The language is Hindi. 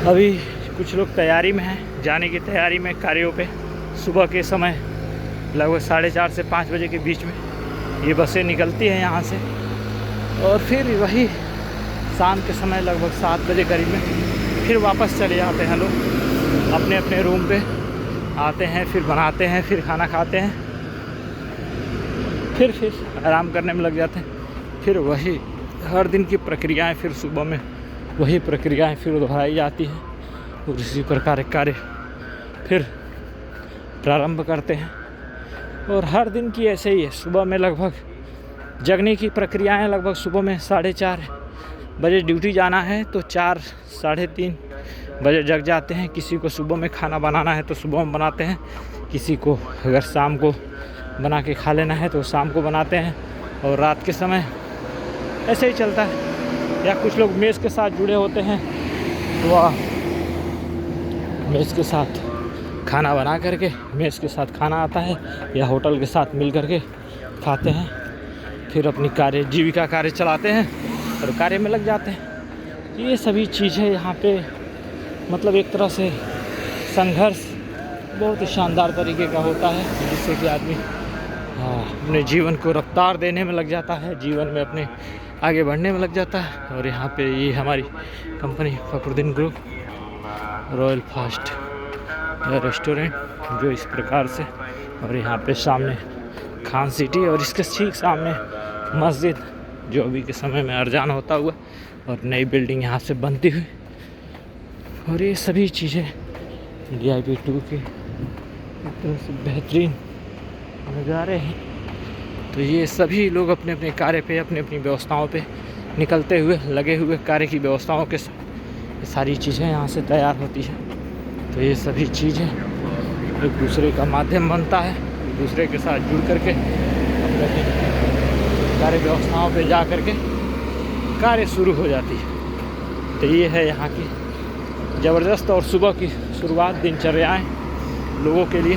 अभी कुछ लोग तैयारी में हैं, जाने की तैयारी में कार्यों पे। सुबह के समय लगभग 4:30 से 5 बजे के बीच में ये बसें निकलती हैं यहाँ से, और फिर वही शाम के समय लगभग 7 बजे करीब में फिर वापस चले जाते हैं लोग अपने अपने रूम पे। आते हैं, फिर बनाते हैं, फिर खाना खाते हैं, फिर आराम करने में लग जाते हैं। फिर वही हर दिन की प्रक्रियाएं, फिर सुबह में वही प्रक्रियाएं फिर दोहराई जाती हैं और इसी प्रकार कार्य फिर प्रारंभ करते हैं। और हर दिन की ऐसे ही है। सुबह में लगभग जगने की प्रक्रियाएं, लगभग सुबह में 4:30 बजे ड्यूटी जाना है तो 4 साढ़े 3 बजे जग जाते हैं। किसी को सुबह में खाना बनाना है तो सुबह में बनाते हैं, किसी को अगर शाम को बना के खा लेना है तो शाम को बनाते हैं, और रात के समय ऐसे ही चलता है। या कुछ लोग मेस के साथ जुड़े होते हैं तो मेस के साथ खाना बना करके मेस के साथ खाना आता है, या होटल के साथ मिल करके खाते हैं, फिर अपनी कार्य जीविका कार्य चलाते हैं और कार्य में लग जाते हैं। ये सभी चीज़ें यहाँ पे मतलब एक तरह से संघर्ष बहुत ही शानदार तरीके का होता है, जिससे कि आदमी अपने जीवन को रफ्तार देने में लग जाता है, जीवन में अपने आगे बढ़ने में लग जाता है। और यहाँ पे ये हमारी company Fakhruddin group royal fast restaurant जो इस प्रकार से, और यहाँ पे सामने खान सिटी और इसके ठीक सामने मस्जिद जो अभी के समय में अर्जान होता हुआ, और नई बिल्डिंग यहाँ से बनती हुई, और ये सभी चीज़ें DIP 2 के एक तरह से बेहतरीन नज़ारे हैं। तो ये सभी लोग अपने अपने कार्य पे, अपनी अपनी व्यवस्थाओं पे निकलते हुए लगे हुए, कार्य की व्यवस्थाओं के साथ ये सारी चीज़ें यहाँ से तैयार होती हैं। तो ये सभी चीज़ें एक दूसरे का माध्यम बनता है, एक दूसरे के साथ जुड़ करके अपने कार्य व्यवस्थाओं पे जा करके कार्य शुरू हो जाती है। तो ये है यहाँ की ज़बरदस्त और सुबह की शुरुआत दिनचर्याएँ लोगों के लिए।